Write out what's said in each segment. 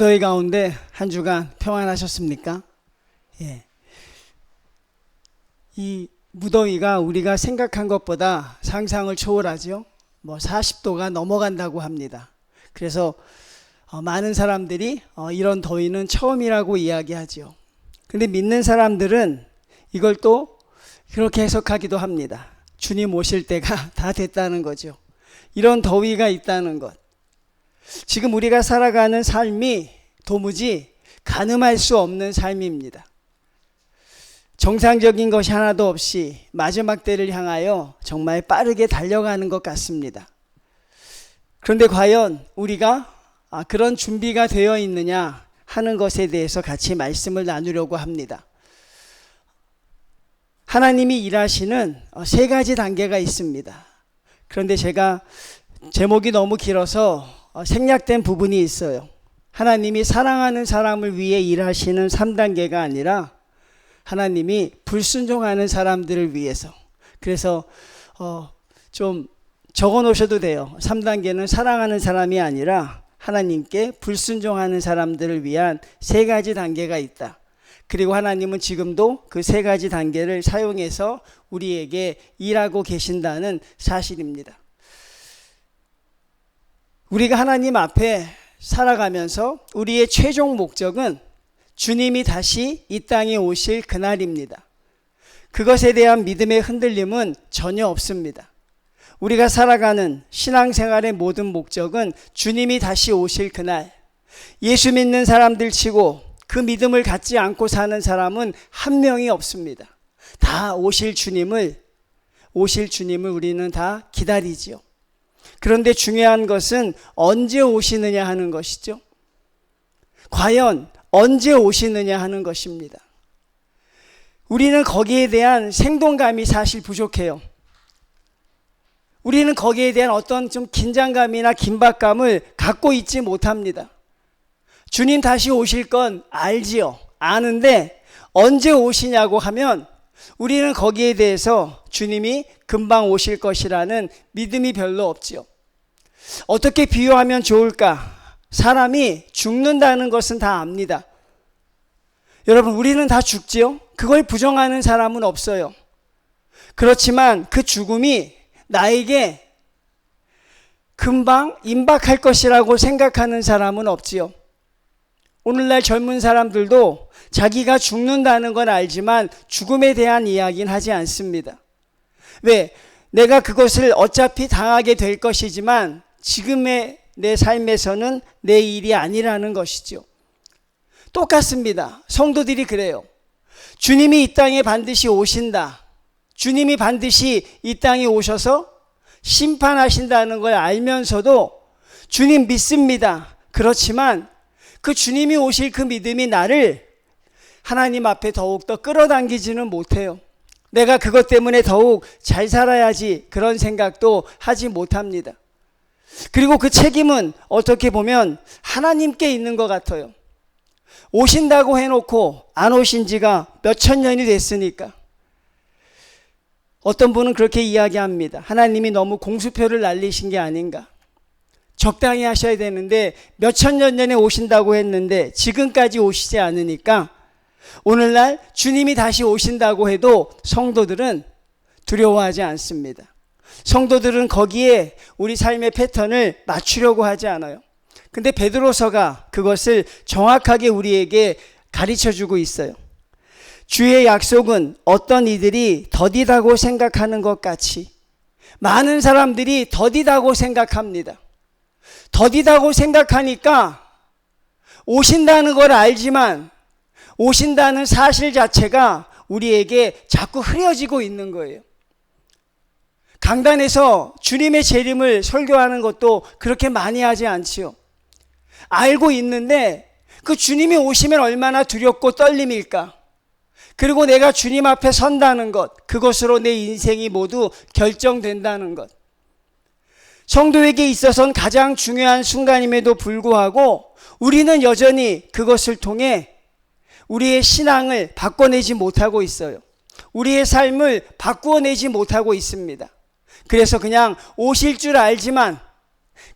저희 가운데 한 주간 평안하셨습니까? 예. 이 무더위가 우리가 생각한 것보다 상상을 초월하죠. 40도가 넘어간다고 합니다. 그래서 많은 사람들이 이런 더위는 처음이라고 이야기하죠. 근데 믿는 사람들은 이걸 또 그렇게 해석하기도 합니다. 주님 오실 때가 다 됐다는 거죠. 이런 더위가 있다는 것. 지금 우리가 살아가는 삶이 도무지 가늠할 수 없는 삶입니다. 정상적인 것이 하나도 없이 마지막 때를 향하여 정말 빠르게 달려가는 것 같습니다. 그런데 과연 우리가 그런 준비가 되어 있느냐 하는 것에 대해서 같이 말씀을 나누려고 합니다. 하나님이 일하시는 세 가지 단계가 있습니다. 그런데 제가 제목이 너무 길어서 생략된 부분이 있어요. 하나님이 사랑하는 사람을 위해 일하시는 3단계가 아니라 하나님이 불순종하는 사람들을 위해서. 그래서 좀 적어 놓으셔도 돼요. 3단계는 사랑하는 사람이 아니라 하나님께 불순종하는 사람들을 위한 세 가지 단계가 있다. 그리고 하나님은 지금도 그 세 가지 단계를 사용해서 우리에게 일하고 계신다는 사실입니다. 우리가 하나님 앞에 살아가면서 우리의 최종 목적은 주님이 다시 이 땅에 오실 그날입니다. 그것에 대한 믿음의 흔들림은 전혀 없습니다. 우리가 살아가는 신앙생활의 모든 목적은 주님이 다시 오실 그날. 예수 믿는 사람들 치고 그 믿음을 갖지 않고 사는 사람은 한 명이 없습니다. 다 오실 주님을 우리는 다 기다리지요. 그런데 중요한 것은 언제 오시느냐 하는 것이죠. 과연 언제 오시느냐 하는 것입니다. 우리는 거기에 대한 생동감이 사실 부족해요. 우리는 거기에 대한 어떤 좀 긴장감이나 긴박감을 갖고 있지 못합니다. 주님 다시 오실 건 알지요. 아는데 언제 오시냐고 하면 우리는 거기에 대해서 주님이 금방 오실 것이라는 믿음이 별로 없지요. 어떻게 비유하면 좋을까? 사람이 죽는다는 것은 다 압니다. 여러분, 우리는 다 죽지요? 그걸 부정하는 사람은 없어요. 그렇지만 그 죽음이 나에게 금방 임박할 것이라고 생각하는 사람은 없지요. 오늘날 젊은 사람들도 자기가 죽는다는 건 알지만 죽음에 대한 이야기는 하지 않습니다. 왜? 내가 그것을 어차피 당하게 될 것이지만 지금의 내 삶에서는 내 일이 아니라는 것이죠. 똑같습니다. 성도들이 그래요. 주님이 이 땅에 반드시 오신다. 주님이 반드시 이 땅에 오셔서 심판하신다는 걸 알면서도 주님 믿습니다. 그렇지만 그 주님이 오실 그 믿음이 나를 하나님 앞에 더욱더 끌어당기지는 못해요. 내가 그것 때문에 더욱 잘 살아야지 그런 생각도 하지 못합니다. 그리고 그 책임은 어떻게 보면 하나님께 있는 것 같아요. 오신다고 해놓고 안 오신 지가 몇천 년이 됐으니까. 어떤 분은 그렇게 이야기합니다. 하나님이 너무 공수표를 날리신 게 아닌가. 적당히 하셔야 되는데 몇천 년 전에 오신다고 했는데 지금까지 오시지 않으니까 오늘날 주님이 다시 오신다고 해도 성도들은 두려워하지 않습니다. 성도들은 거기에 우리 삶의 패턴을 맞추려고 하지 않아요. 근데 베드로서가 그것을 정확하게 우리에게 가르쳐주고 있어요. 주의 약속은 어떤 이들이 더디다고 생각하는 것 같이 많은 사람들이 더디다고 생각합니다. 더디다고 생각하니까 오신다는 걸 알지만 오신다는 사실 자체가 우리에게 자꾸 흐려지고 있는 거예요. 강단에서 주님의 재림을 설교하는 것도 그렇게 많이 하지 않지요. 알고 있는데 그 주님이 오시면 얼마나 두렵고 떨림일까. 그리고 내가 주님 앞에 선다는 것, 그것으로 내 인생이 모두 결정된다는 것. 성도에게 있어서는 가장 중요한 순간임에도 불구하고 우리는 여전히 그것을 통해 우리의 신앙을 바꿔내지 못하고 있어요. 우리의 삶을 바꾸어내지 못하고 있습니다. 그래서 그냥 오실 줄 알지만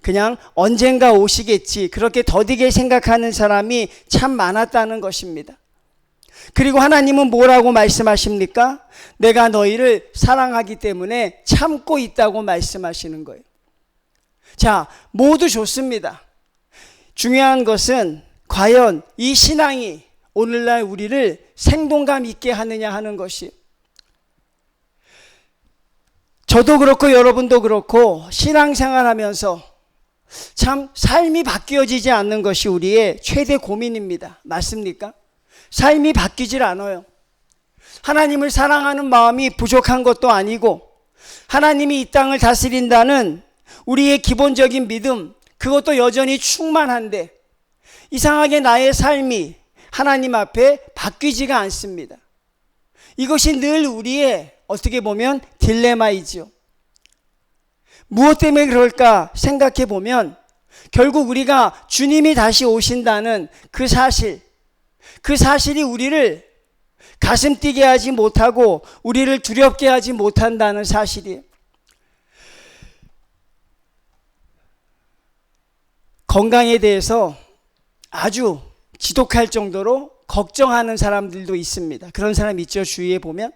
그냥 언젠가 오시겠지, 그렇게 더디게 생각하는 사람이 참 많았다는 것입니다. 그리고 하나님은 뭐라고 말씀하십니까? 내가 너희를 사랑하기 때문에 참고 있다고 말씀하시는 거예요. 자, 모두 좋습니다. 중요한 것은 과연 이 신앙이 오늘날 우리를 생동감 있게 하느냐 하는 것이. 저도 그렇고 여러분도 그렇고 신앙생활 하면서 참 삶이 바뀌어지지 않는 것이 우리의 최대 고민입니다. 맞습니까? 삶이 바뀌질 않아요. 하나님을 사랑하는 마음이 부족한 것도 아니고, 하나님이 이 땅을 다스린다는 우리의 기본적인 믿음, 그것도 여전히 충만한데 이상하게 나의 삶이 하나님 앞에 바뀌지가 않습니다. 이것이 늘 우리의 어떻게 보면 딜레마이죠. 무엇 때문에 그럴까 생각해 보면 결국 우리가 주님이 다시 오신다는 그 사실이 우리를 가슴 뛰게 하지 못하고 우리를 두렵게 하지 못한다는 사실이에요. 건강에 대해서 아주 지독할 정도로 걱정하는 사람들도 있습니다. 그런 사람 있죠. 주위에 보면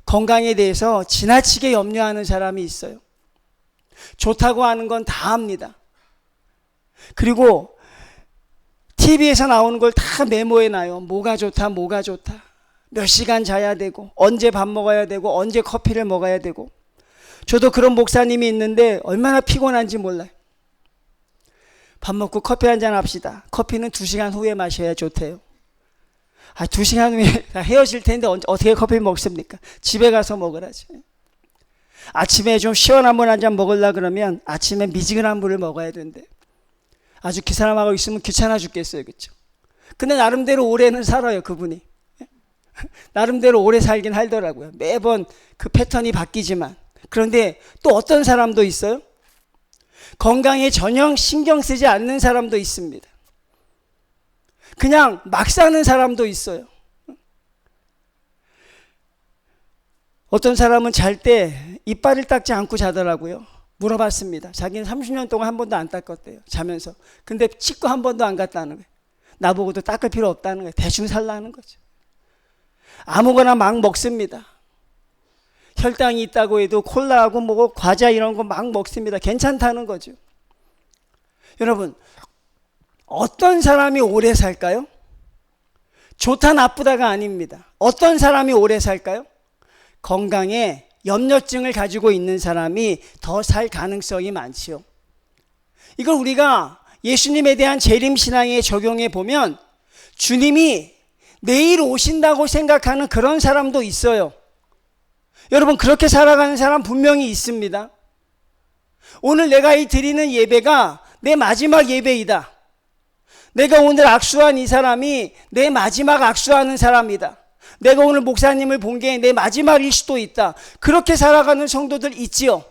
건강에 대해서 지나치게 염려하는 사람이 있어요. 좋다고 하는 건 다 합니다. 그리고 TV에서 나오는 걸 다 메모해놔요. 뭐가 좋다, 뭐가 좋다. 몇 시간 자야 되고, 언제 밥 먹어야 되고, 언제 커피를 먹어야 되고. 저도 그런 목사님이 있는데 얼마나 피곤한지 몰라요. 밥 먹고 커피 한잔 합시다. 커피는 2시간 후에 마셔야 좋대요. 2시간 후에 다 헤어질 텐데 어떻게 커피 먹습니까? 집에 가서 먹으라지. 아침에 좀 시원한 물 한 잔 먹으려고 그러면 아침에 미지근한 물을 먹어야 된대. 아주 그 사람하고 있으면 귀찮아 죽겠어요. 그렇죠? 근데 나름대로 오래는 살아요. 그분이. 나름대로 오래 살긴 하더라고요. 매번 그 패턴이 바뀌지만. 그런데 또 어떤 사람도 있어요. 건강에 전혀 신경 쓰지 않는 사람도 있습니다. 그냥 막 사는 사람도 있어요. 어떤 사람은 잘 때 이빨을 닦지 않고 자더라고요. 물어봤습니다. 자기는 30년 동안 한 번도 안 닦았대요. 자면서. 근데 치과 한 번도 안 갔다는 거예요. 나보고도 닦을 필요 없다는 거예요. 대충 살라는 거죠. 아무거나 막 먹습니다. 혈당이 있다고 해도 콜라하고 뭐 과자 이런 거 막 먹습니다. 괜찮다는 거죠. 여러분, 어떤 사람이 오래 살까요? 좋다 나쁘다가 아닙니다. 어떤 사람이 오래 살까요? 건강에 염려증을 가지고 있는 사람이 더 살 가능성이 많지요. 이걸 우리가 예수님에 대한 재림신앙에 적용해 보면 주님이 내일 오신다고 생각하는 그런 사람도 있어요. 여러분, 그렇게 살아가는 사람 분명히 있습니다. 오늘 내가 이 드리는 예배가 내 마지막 예배이다. 내가 오늘 악수한 이 사람이 내 마지막 악수하는 사람이다. 내가 오늘 목사님을 본 게 내 마지막일 수도 있다. 그렇게 살아가는 성도들 있지요.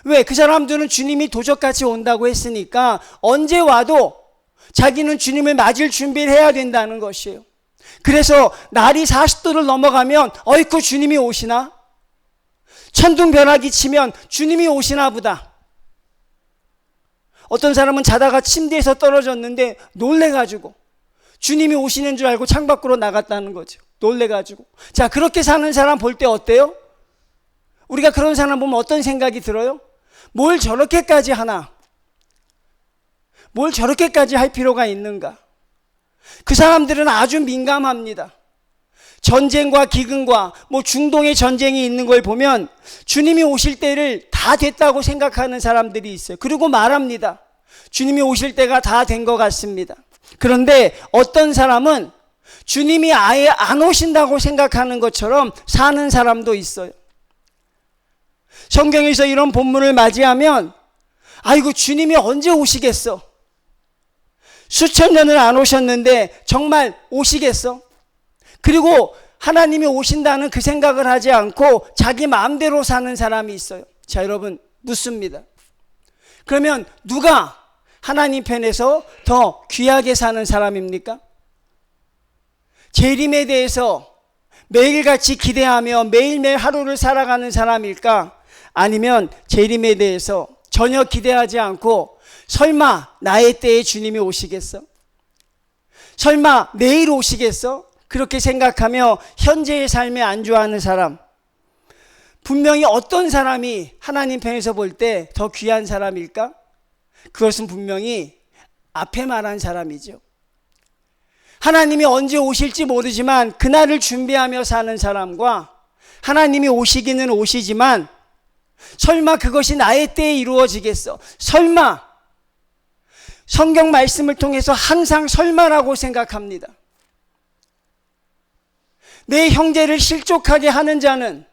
왜? 그 사람들은 주님이 도적같이 온다고 했으니까 언제 와도 자기는 주님을 맞을 준비를 해야 된다는 것이에요. 그래서 날이 40도를 넘어가면 어이쿠 주님이 오시나? 천둥벼락이 치면 주님이 오시나 보다. 어떤 사람은 자다가 침대에서 떨어졌는데 놀래가지고 주님이 오시는 줄 알고 창밖으로 나갔다는 거죠. 놀래가지고. 자, 그렇게 사는 사람 볼 때 어때요? 우리가 그런 사람 보면 어떤 생각이 들어요? 뭘 저렇게까지 하나? 뭘 저렇게까지 할 필요가 있는가? 그 사람들은 아주 민감합니다. 전쟁과 기근과 뭐 중동의 전쟁이 있는 걸 보면 주님이 오실 때를 다 됐다고 생각하는 사람들이 있어요. 그리고 말합니다. 주님이 오실 때가 다 된 것 같습니다. 그런데 어떤 사람은 주님이 아예 안 오신다고 생각하는 것처럼 사는 사람도 있어요. 성경에서 이런 본문을 맞이하면 아이고 주님이 언제 오시겠어? 수천 년을 안 오셨는데 정말 오시겠어? 그리고 하나님이 오신다는 그 생각을 하지 않고 자기 마음대로 사는 사람이 있어요. 자, 여러분 묻습니다. 그러면 누가 하나님 편에서 더 귀하게 사는 사람입니까? 재림에 대해서 매일같이 기대하며 매일매일 하루를 살아가는 사람일까? 아니면 재림에 대해서 전혀 기대하지 않고 설마 나의 때에 주님이 오시겠어? 설마 내일 오시겠어? 그렇게 생각하며 현재의 삶에 안주하는 사람, 분명히 어떤 사람이 하나님 편에서 볼 때 더 귀한 사람일까? 그것은 분명히 앞에 말한 사람이죠. 하나님이 언제 오실지 모르지만 그날을 준비하며 사는 사람과 하나님이 오시기는 오시지만 설마 그것이 나의 때에 이루어지겠어? 설마. 성경 말씀을 통해서 항상 설마라고 생각합니다. 내 형제를 실족하게 하는 자는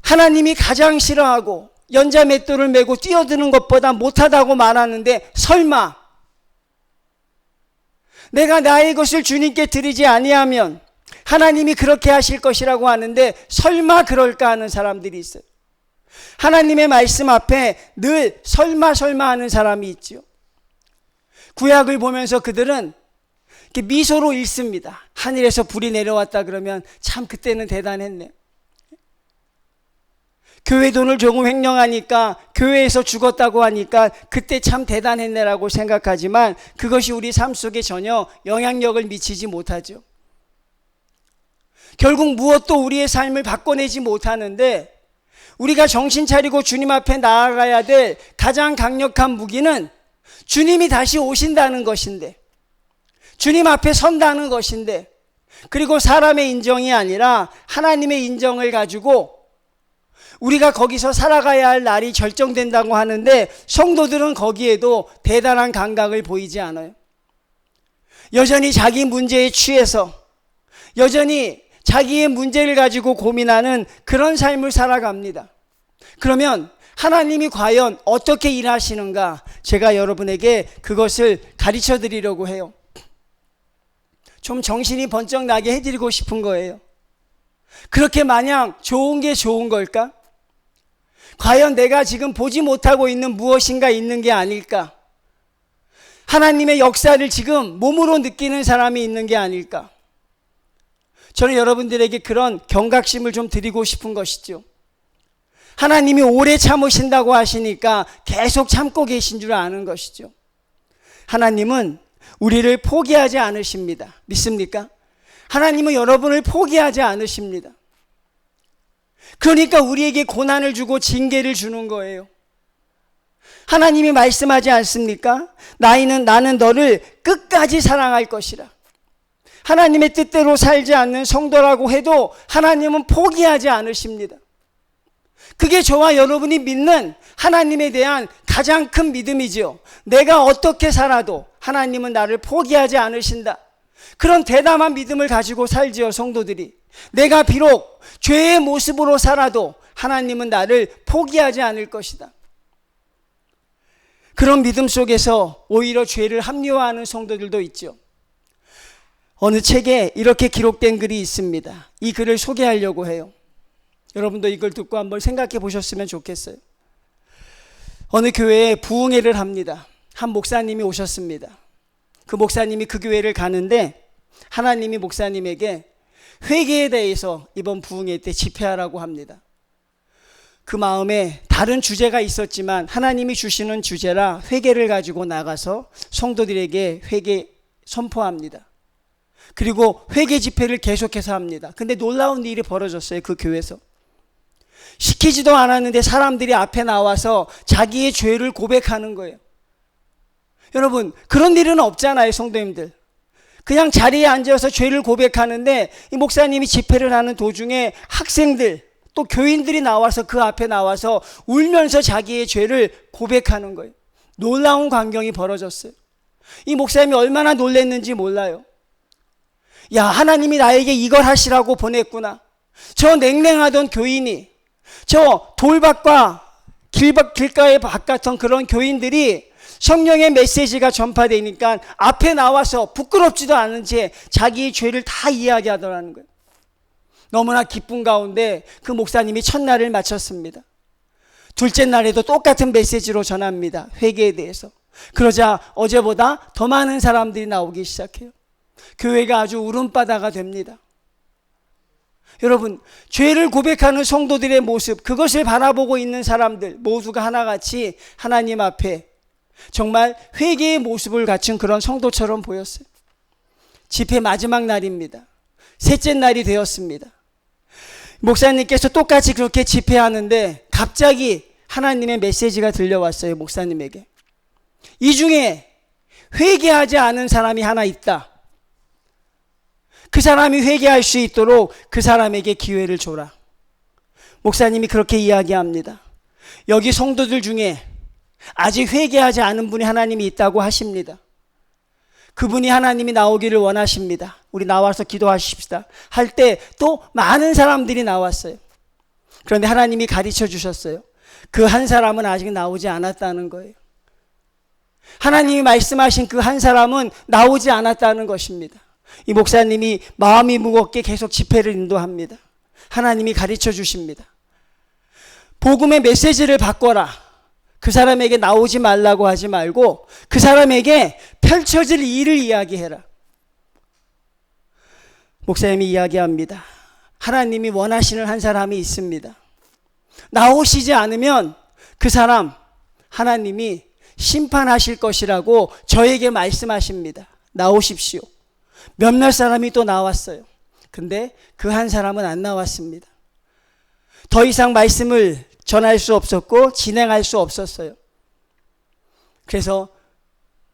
하나님이 가장 싫어하고 연자 맷돌을 메고 뛰어드는 것보다 못하다고 말하는데 설마 내가 나의 것을 주님께 드리지 아니하면 하나님이 그렇게 하실 것이라고 하는데 설마 그럴까 하는 사람들이 있어요. 하나님의 말씀 앞에 늘 설마 하는 사람이 있죠. 구약을 보면서 그들은 이렇게 미소로 읽습니다. 하늘에서 불이 내려왔다 그러면 참 그때는 대단했네. 교회 돈을 조금 횡령하니까 교회에서 죽었다고 하니까 그때 참 대단했네라고 생각하지만 그것이 우리 삶 속에 전혀 영향력을 미치지 못하죠. 결국 무엇도 우리의 삶을 바꿔내지 못하는데 우리가 정신 차리고 주님 앞에 나아가야 될 가장 강력한 무기는 주님이 다시 오신다는 것인데, 주님 앞에 선다는 것인데, 그리고 사람의 인정이 아니라 하나님의 인정을 가지고 우리가 거기서 살아가야 할 날이 결정된다고 하는데 성도들은 거기에도 대단한 감각을 보이지 않아요. 여전히 자기 문제에 취해서 여전히 자기의 문제를 가지고 고민하는 그런 삶을 살아갑니다. 그러면 하나님이 과연 어떻게 일하시는가? 제가 여러분에게 그것을 가르쳐 드리려고 해요. 좀 정신이 번쩍 나게 해드리고 싶은 거예요. 그렇게 마냥 좋은 게 좋은 걸까? 과연 내가 지금 보지 못하고 있는 무엇인가 있는 게 아닐까? 하나님의 역사를 지금 몸으로 느끼는 사람이 있는 게 아닐까? 저는 여러분들에게 그런 경각심을 좀 드리고 싶은 것이죠. 하나님이 오래 참으신다고 하시니까 계속 참고 계신 줄 아는 것이죠. 하나님은 우리를 포기하지 않으십니다. 믿습니까? 하나님은 여러분을 포기하지 않으십니다. 그러니까 우리에게 고난을 주고 징계를 주는 거예요. 하나님이 말씀하지 않습니까? 나는 너를 끝까지 사랑할 것이라. 하나님의 뜻대로 살지 않는 성도라고 해도 하나님은 포기하지 않으십니다. 그게 저와 여러분이 믿는 하나님에 대한 가장 큰 믿음이죠. 내가 어떻게 살아도 하나님은 나를 포기하지 않으신다. 그런 대담한 믿음을 가지고 살지요, 성도들이. 내가 비록 죄의 모습으로 살아도 하나님은 나를 포기하지 않을 것이다. 그런 믿음 속에서 오히려 죄를 합리화하는 성도들도 있죠. 어느 책에 이렇게 기록된 글이 있습니다. 이 글을 소개하려고 해요. 여러분도 이걸 듣고 한번 생각해 보셨으면 좋겠어요. 어느 교회에 부흥회를 합니다. 한 목사님이 오셨습니다. 그 목사님이 그 교회를 가는데 하나님이 목사님에게 회개에 대해서 이번 부흥회 때 집회하라고 합니다. 그 마음에 다른 주제가 있었지만 하나님이 주시는 주제라 회개를 가지고 나가서 성도들에게 회개 선포합니다. 그리고 회개 집회를 계속해서 합니다. 근데 놀라운 일이 벌어졌어요. 그 교회에서. 시키지도 않았는데 사람들이 앞에 나와서 자기의 죄를 고백하는 거예요. 여러분, 그런 일은 없잖아요, 성도님들. 그냥 자리에 앉아서 죄를 고백하는데 이 목사님이 집회를 하는 도중에 학생들 또 교인들이 나와서 그 앞에 나와서 울면서 자기의 죄를 고백하는 거예요. 놀라운 광경이 벌어졌어요. 이 목사님이 얼마나 놀랐는지 몰라요. 야, 하나님이 나에게 이걸 하시라고 보냈구나. 저 냉랭하던 교인이, 저 돌밭과 길가의 밭 같은 그런 교인들이 성령의 메시지가 전파되니까 앞에 나와서 부끄럽지도 않은 채 자기의 죄를 다 이야기하더라는 거예요. 너무나 기쁜 가운데 그 목사님이 첫날을 마쳤습니다. 둘째 날에도 똑같은 메시지로 전합니다. 회개에 대해서. 그러자 어제보다 더 많은 사람들이 나오기 시작해요. 교회가 아주 울음바다가 됩니다. 여러분, 죄를 고백하는 성도들의 모습, 그것을 바라보고 있는 사람들 모두가 하나같이 하나님 앞에 정말 회개의 모습을 갖춘 그런 성도처럼 보였어요. 집회 마지막 날입니다. 셋째 날이 되었습니다. 목사님께서 똑같이 그렇게 집회하는데 갑자기 하나님의 메시지가 들려왔어요. 목사님에게. 이 중에 회개하지 않은 사람이 하나 있다. 그 사람이 회개할 수 있도록 그 사람에게 기회를 줘라. 목사님이 그렇게 이야기합니다. 여기 성도들 중에 아직 회개하지 않은 분이 하나님이 있다고 하십니다. 그분이 하나님이 나오기를 원하십니다. 우리 나와서 기도하십시다. 할 때 또 많은 사람들이 나왔어요. 그런데 하나님이 가르쳐 주셨어요. 그 한 사람은 아직 나오지 않았다는 거예요. 하나님이 말씀하신 그 한 사람은 나오지 않았다는 것입니다. 이 목사님이 마음이 무겁게 계속 집회를 인도합니다. 하나님이 가르쳐 주십니다. 복음의 메시지를 바꿔라. 그 사람에게 나오지 말라고 하지 말고 그 사람에게 펼쳐질 일을 이야기해라. 목사님이 이야기합니다. 하나님이 원하시는 한 사람이 있습니다. 나오시지 않으면 그 사람 하나님이 심판하실 것이라고 저에게 말씀하십니다. 나오십시오. 몇몇 사람이 또 나왔어요. 근데 그 한 사람은 안 나왔습니다. 더 이상 말씀을 전할 수 없었고 진행할 수 없었어요. 그래서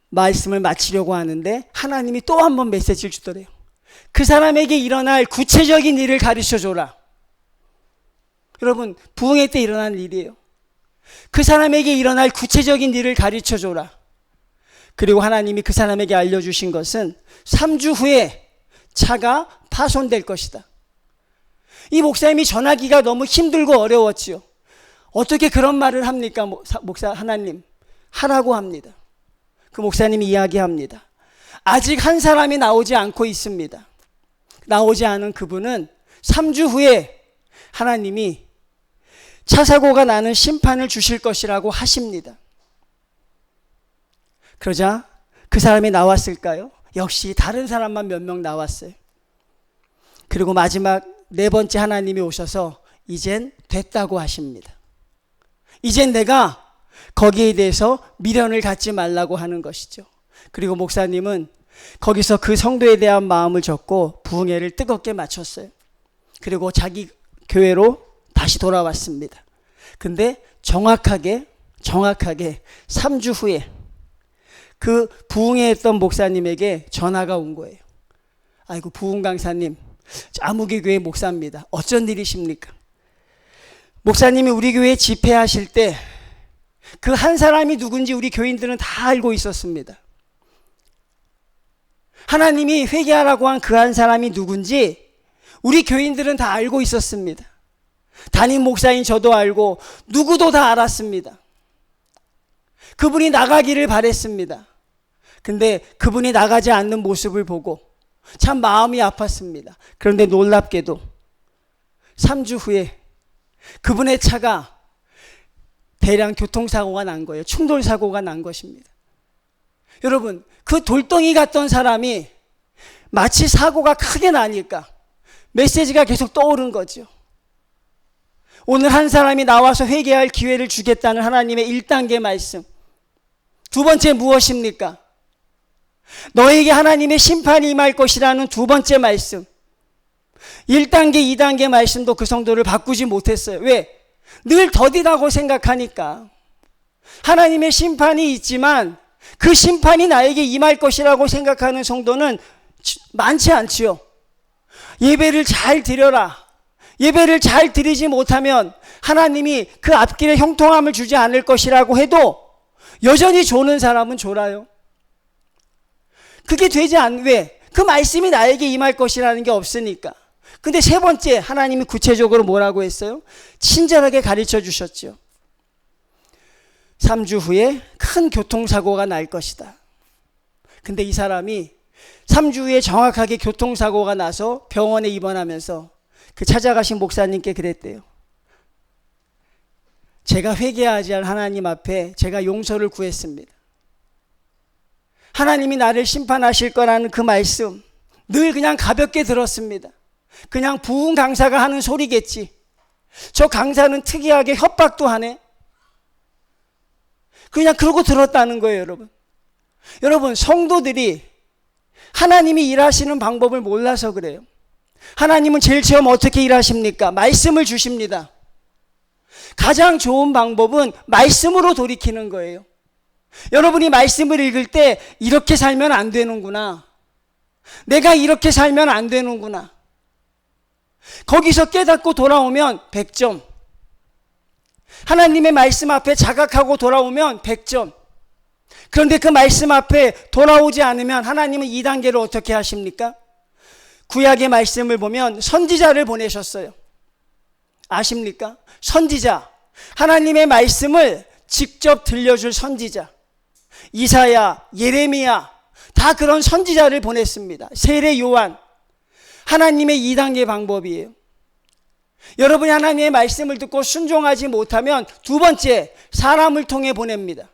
말씀을 마치려고 하는데 하나님이 또 한 번 메시지를 주더래요. 그 사람에게 일어날 구체적인 일을 가르쳐 줘라. 여러분, 부흥회 때 일어난 일이에요. 그 사람에게 일어날 구체적인 일을 가르쳐 줘라. 그리고 하나님이 그 사람에게 알려주신 것은 3주 후에 차가 파손될 것이다. 이 목사님이 전하기가 너무 힘들고 어려웠지요. 어떻게 그런 말을 합니까? 목사 하나님 하라고 합니다. 그 목사님이 이야기합니다. 아직 한 사람이 나오지 않고 있습니다. 나오지 않은 그분은 3주 후에 하나님이 차 사고가 나는 심판을 주실 것이라고 하십니다. 그러자 그 사람이 나왔을까요? 역시 다른 사람만 몇 명 나왔어요. 그리고 마지막 네 번째 하나님이 오셔서 이젠 됐다고 하십니다. 이젠 내가 거기에 대해서 미련을 갖지 말라고 하는 것이죠. 그리고 목사님은 거기서 그 성도에 대한 마음을 적고 부흥회를 뜨겁게 마쳤어요. 그리고 자기 교회로 다시 돌아왔습니다. 근데 정확하게 3주 후에 그 부흥회 했던 목사님에게 전화가 온 거예요. 아이고, 부흥 강사님, 아무개 교회 목사입니다. 어쩐 일이십니까? 목사님이 우리 교회 집회하실 때 그 한 사람이 누군지 우리 교인들은 다 알고 있었습니다. 하나님이 회개하라고 한 그 한 사람이 누군지 우리 교인들은 다 알고 있었습니다. 담임 목사인 저도 알고 누구도 다 알았습니다. 그분이 나가기를 바랬습니다. 근데 그분이 나가지 않는 모습을 보고 참 마음이 아팠습니다. 그런데 놀랍게도 3주 후에 그분의 차가 대량 교통사고가 난 거예요. 충돌사고가 난 것입니다. 여러분, 그 돌덩이 같던 사람이 마치 사고가 크게 나니까 메시지가 계속 떠오른 거죠. 오늘 한 사람이 나와서 회개할 기회를 주겠다는 하나님의 1단계 말씀. 두 번째 무엇입니까? 너에게 하나님의 심판이 임할 것이라는 두 번째 말씀. 1단계, 2단계 말씀도 그 성도를 바꾸지 못했어요. 왜? 늘 더디다고 생각하니까. 하나님의 심판이 있지만 그 심판이 나에게 임할 것이라고 생각하는 성도는 많지 않지요. 예배를 잘 드려라. 예배를 잘 드리지 못하면 하나님이 그 앞길에 형통함을 주지 않을 것이라고 해도 여전히 조는 사람은 졸아요. 그게 되지 왜? 그 말씀이 나에게 임할 것이라는 게 없으니까. 근데 세 번째, 하나님이 구체적으로 뭐라고 했어요? 친절하게 가르쳐 주셨죠. 3주 후에 큰 교통사고가 날 것이다. 근데 이 사람이 3주 후에 정확하게 교통사고가 나서 병원에 입원하면서 그 찾아가신 목사님께 그랬대요. 제가 회개하지 않은 하나님 앞에 제가 용서를 구했습니다. 하나님이 나를 심판하실 거라는 그 말씀 늘 그냥 가볍게 들었습니다. 그냥 부흥 강사가 하는 소리겠지. 저 강사는 특이하게 협박도 하네. 그냥 그러고 들었다는 거예요, 여러분. 여러분, 성도들이 하나님이 일하시는 방법을 몰라서 그래요. 하나님은 제일 처음 어떻게 일하십니까? 말씀을 주십니다. 가장 좋은 방법은 말씀으로 돌이키는 거예요. 여러분이 말씀을 읽을 때 이렇게 살면 안 되는구나. 내가 이렇게 살면 안 되는구나. 거기서 깨닫고 돌아오면 100점. 하나님의 말씀 앞에 자각하고 돌아오면 100점. 그런데 그 말씀 앞에 돌아오지 않으면 하나님은 2단계를 어떻게 하십니까? 구약의 말씀을 보면 선지자를 보내셨어요. 아십니까? 선지자. 하나님의 말씀을 직접 들려줄 선지자. 이사야, 예레미야, 다 그런 선지자를 보냈습니다. 세례 요한. 하나님의 2단계 방법이에요. 여러분이 하나님의 말씀을 듣고 순종하지 못하면 두 번째, 사람을 통해 보냅니다.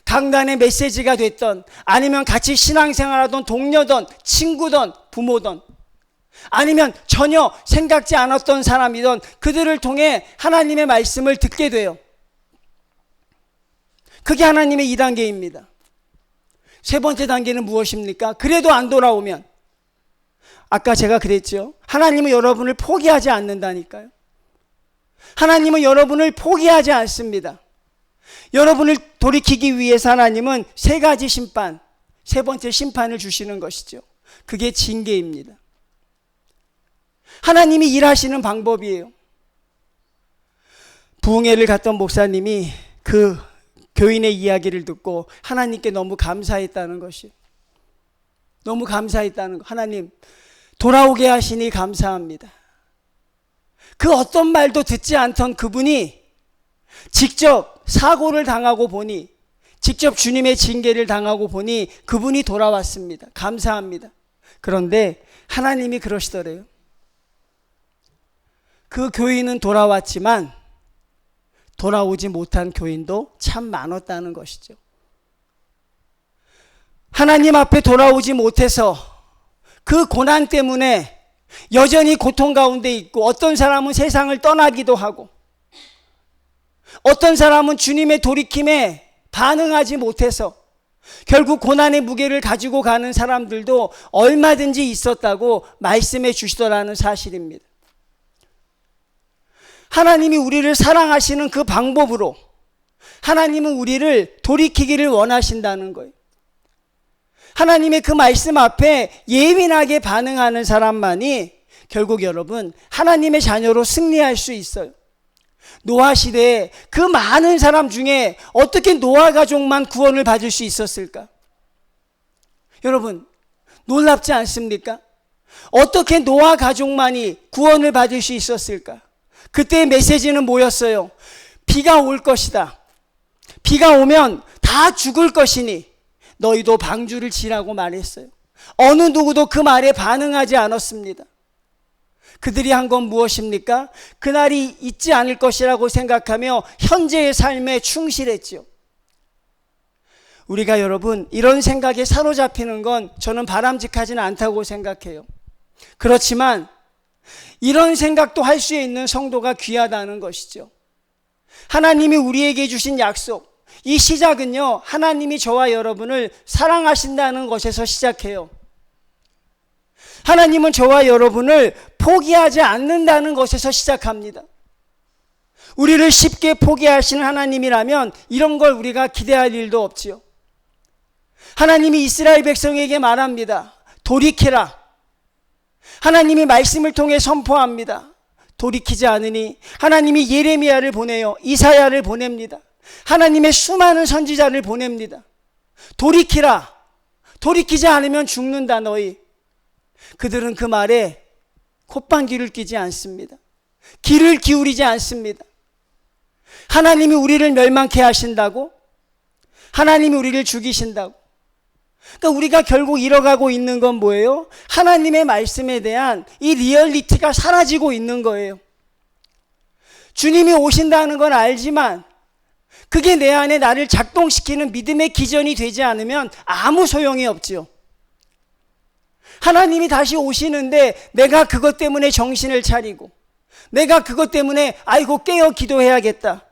강단의 메시지가 됐던, 아니면 같이 신앙생활하던 동료든 친구든 부모든, 아니면 전혀 생각지 않았던 사람이든 그들을 통해 하나님의 말씀을 듣게 돼요. 그게 하나님의 2단계입니다. 세 번째 단계는 무엇입니까? 그래도 안 돌아오면, 아까 제가 그랬죠. 하나님은 여러분을 포기하지 않는다니까요. 하나님은 여러분을 포기하지 않습니다. 여러분을 돌이키기 위해서 하나님은 세 가지 심판, 세 번째 심판을 주시는 것이죠. 그게 징계입니다. 하나님이 일하시는 방법이에요. 부흥회를 갔던 목사님이 그 교인의 이야기를 듣고 하나님께 너무 감사했다는 것이, 너무 감사했다는 거. 하나님, 돌아오게 하시니 감사합니다. 그 어떤 말도 듣지 않던 그분이 직접 사고를 당하고 보니, 직접 주님의 징계를 당하고 보니 그분이 돌아왔습니다. 감사합니다. 그런데 하나님이 그러시더래요. 그 교인은 돌아왔지만 돌아오지 못한 교인도 참 많았다는 것이죠. 하나님 앞에 돌아오지 못해서 그 고난 때문에 여전히 고통 가운데 있고, 어떤 사람은 세상을 떠나기도 하고, 어떤 사람은 주님의 돌이킴에 반응하지 못해서 결국 고난의 무게를 가지고 가는 사람들도 얼마든지 있었다고 말씀해 주시더라는 사실입니다. 하나님이 우리를 사랑하시는 그 방법으로 하나님은 우리를 돌이키기를 원하신다는 거예요. 하나님의 그 말씀 앞에 예민하게 반응하는 사람만이 결국 여러분 하나님의 자녀로 승리할 수 있어요. 노아 시대에 그 많은 사람 중에 어떻게 노아 가족만 구원을 받을 수 있었을까? 여러분, 놀랍지 않습니까? 어떻게 노아 가족만이 구원을 받을 수 있었을까? 그때의 메시지는 뭐였어요? 비가 올 것이다. 비가 오면 다 죽을 것이니 너희도 방주를 지라고 말했어요. 어느 누구도 그 말에 반응하지 않았습니다. 그들이 한 건 무엇입니까? 그날이 있지 않을 것이라고 생각하며 현재의 삶에 충실했죠. 우리가 여러분 이런 생각에 사로잡히는 건 저는 바람직하지는 않다고 생각해요. 그렇지만 이런 생각도 할 수 있는 성도가 귀하다는 것이죠. 하나님이 우리에게 주신 약속, 이 시작은요, 하나님이 저와 여러분을 사랑하신다는 것에서 시작해요. 하나님은 저와 여러분을 포기하지 않는다는 것에서 시작합니다. 우리를 쉽게 포기하시는 하나님이라면 이런 걸 우리가 기대할 일도 없지요. 하나님이 이스라엘 백성에게 말합니다. 돌이키라. 하나님이 말씀을 통해 선포합니다. 돌이키지 않으니 하나님이 예레미야를 보내요. 이사야를 보냅니다. 하나님의 수많은 선지자를 보냅니다. 돌이키라. 돌이키지 않으면 죽는다 너희. 그들은 그 말에 콧방귀를 뀌지 않습니다. 귀를 기울이지 않습니다. 하나님이 우리를 멸망케 하신다고? 하나님이 우리를 죽이신다고? 그러니까 우리가 결국 잃어가고 있는 건 뭐예요? 하나님의 말씀에 대한 이 리얼리티가 사라지고 있는 거예요. 주님이 오신다는 건 알지만 그게 내 안에 나를 작동시키는 믿음의 기전이 되지 않으면 아무 소용이 없지요. 하나님이 다시 오시는데 내가 그것 때문에 정신을 차리고 내가 그것 때문에 아이고 깨어 기도해야겠다.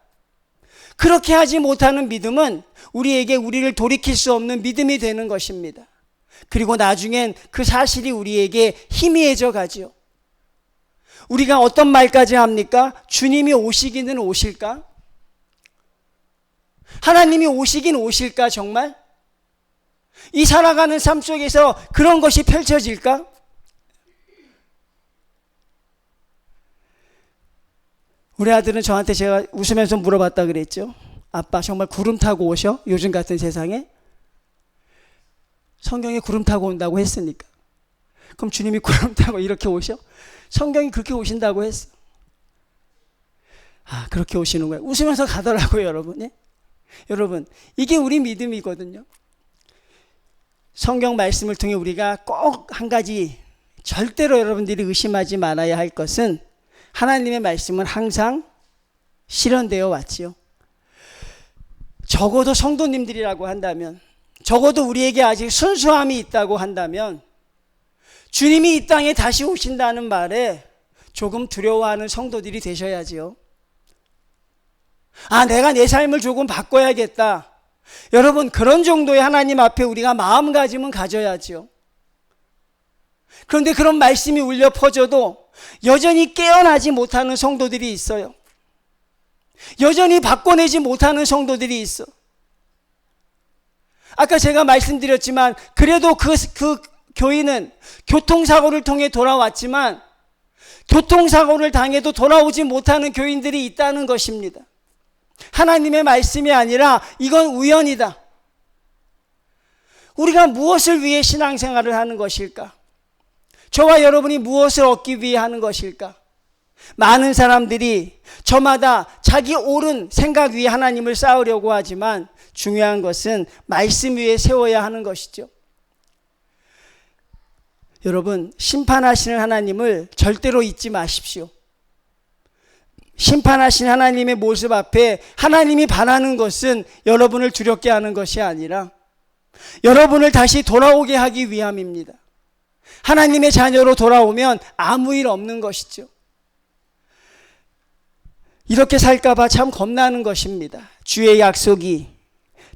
그렇게 하지 못하는 믿음은 우리에게 우리를 돌이킬 수 없는 믿음이 되는 것입니다. 그리고 나중엔 그 사실이 우리에게 희미해져 가지요. 우리가 어떤 말까지 합니까? 주님이 오시기는 오실까? 하나님이 오시긴 오실까 정말? 이 살아가는 삶 속에서 그런 것이 펼쳐질까? 우리 아들은 저한테 제가 웃으면서 물어봤다 그랬죠. 아빠 정말 구름 타고 오셔? 요즘 같은 세상에? 성경에 구름 타고 온다고 했으니까. 그럼 주님이 구름 타고 이렇게 오셔? 성경이 그렇게 오신다고 했어. 아, 그렇게 오시는 거예요. 웃으면서 가더라고요, 여러분. 예? 여러분, 이게 우리 믿음이거든요. 성경 말씀을 통해 우리가 꼭 한 가지 절대로 여러분들이 의심하지 말아야 할 것은 하나님의 말씀은 항상 실현되어 왔지요. 적어도 성도님들이라고 한다면, 적어도 우리에게 아직 순수함이 있다고 한다면 주님이 이 땅에 다시 오신다는 말에 조금 두려워하는 성도들이 되셔야지요. 아, 내가 내 삶을 조금 바꿔야겠다. 여러분, 그런 정도의 하나님 앞에 우리가 마음가짐은 가져야지요. 그런데 그런 말씀이 울려 퍼져도 여전히 깨어나지 못하는 성도들이 있어요. 여전히 바꿔내지 못하는 성도들이 있어. 아까 제가 말씀드렸지만 그래도 그 교인은 교통사고를 통해 돌아왔지만 교통사고를 당해도 돌아오지 못하는 교인들이 있다는 것입니다. 하나님의 말씀이 아니라 이건 우연이다. 우리가 무엇을 위해 신앙생활을 하는 것일까? 저와 여러분이 무엇을 얻기 위해 하는 것일까? 많은 사람들이 저마다 자기 옳은 생각 위에 하나님을 쌓으려고 하지만 중요한 것은 말씀 위에 세워야 하는 것이죠. 여러분, 심판하시는 하나님을 절대로 잊지 마십시오. 심판하신 하나님의 모습 앞에 하나님이 바라는 것은 여러분을 두렵게 하는 것이 아니라 여러분을 다시 돌아오게 하기 위함입니다. 하나님의 자녀로 돌아오면 아무 일 없는 것이죠. 이렇게 살까봐 참 겁나는 것입니다. 주의 약속이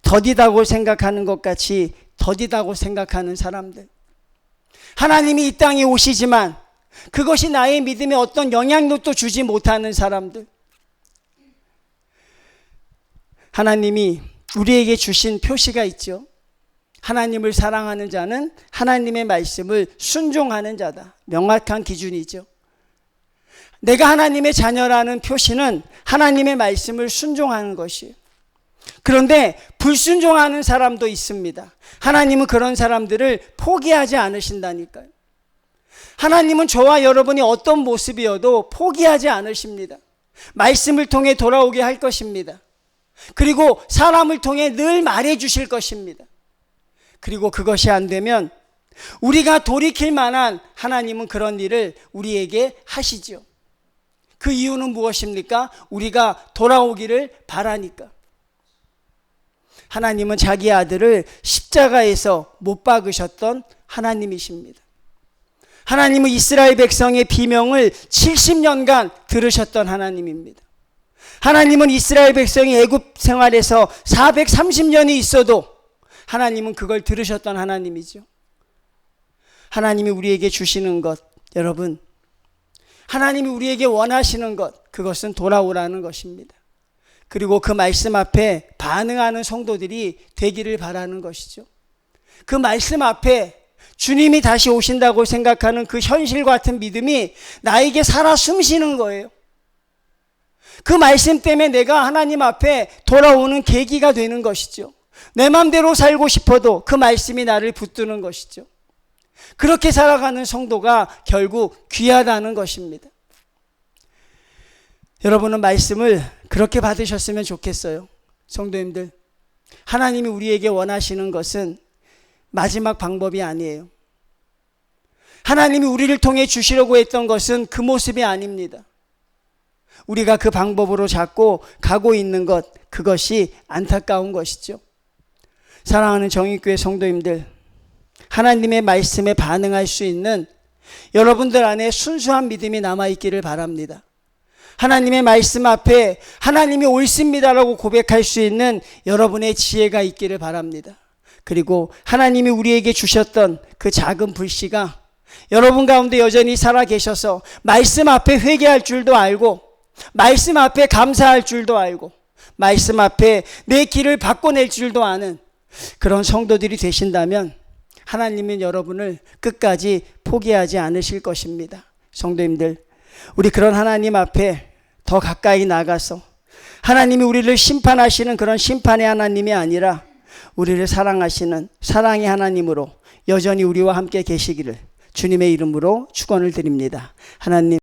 더디다고 생각하는 것 같이 더디다고 생각하는 사람들. 하나님이 이 땅에 오시지만 그것이 나의 믿음에 어떤 영향력도 주지 못하는 사람들. 하나님이 우리에게 주신 표시가 있죠. 하나님을 사랑하는 자는 하나님의 말씀을 순종하는 자다. 명확한 기준이죠. 내가 하나님의 자녀라는 표시는 하나님의 말씀을 순종하는 것이에요. 그런데 불순종하는 사람도 있습니다. 하나님은 그런 사람들을 포기하지 않으신다니까요. 하나님은 저와 여러분이 어떤 모습이어도 포기하지 않으십니다. 말씀을 통해 돌아오게 할 것입니다. 그리고 사람을 통해 늘 말해 주실 것입니다. 그리고 그것이 안 되면 우리가 돌이킬 만한 하나님은 그런 일을 우리에게 하시죠. 그 이유는 무엇입니까? 우리가 돌아오기를 바라니까. 하나님은 자기 아들을 십자가에서 못 박으셨던 하나님이십니다. 하나님은 이스라엘 백성의 비명을 70년간 들으셨던 하나님입니다. 하나님은 이스라엘 백성이 애굽 생활에서 430년이 있어도 하나님은 그걸 들으셨던 하나님이죠. 하나님이 우리에게 주시는 것, 여러분, 하나님이 우리에게 원하시는 것, 그것은 돌아오라는 것입니다. 그리고 그 말씀 앞에 반응하는 성도들이 되기를 바라는 것이죠. 그 말씀 앞에 주님이 다시 오신다고 생각하는 그 현실 같은 믿음이 나에게 살아 숨쉬는 거예요. 그 말씀 때문에 내가 하나님 앞에 돌아오는 계기가 되는 것이죠. 내 맘대로 살고 싶어도 그 말씀이 나를 붙드는 것이죠. 그렇게 살아가는 성도가 결국 귀하다는 것입니다. 여러분은 말씀을 그렇게 받으셨으면 좋겠어요. 성도님들, 하나님이 우리에게 원하시는 것은 마지막 방법이 아니에요. 하나님이 우리를 통해 주시려고 했던 것은 그 모습이 아닙니다. 우리가 그 방법으로 잡고 가고 있는 것, 그것이 안타까운 것이죠. 사랑하는 정의교회 성도님들, 하나님의 말씀에 반응할 수 있는 여러분들 안에 순수한 믿음이 남아있기를 바랍니다. 하나님의 말씀 앞에 하나님이 옳습니다라고 고백할 수 있는 여러분의 지혜가 있기를 바랍니다. 그리고 하나님이 우리에게 주셨던 그 작은 불씨가 여러분 가운데 여전히 살아계셔서 말씀 앞에 회개할 줄도 알고, 말씀 앞에 감사할 줄도 알고, 말씀 앞에 내 길을 바꿔낼 줄도 아는 그런 성도들이 되신다면 하나님은 여러분을 끝까지 포기하지 않으실 것입니다. 성도님들, 우리 그런 하나님 앞에 더 가까이 나가서 하나님이 우리를 심판하시는 그런 심판의 하나님이 아니라 우리를 사랑하시는 사랑의 하나님으로 여전히 우리와 함께 계시기를 주님의 이름으로 축원을 드립니다. 하나님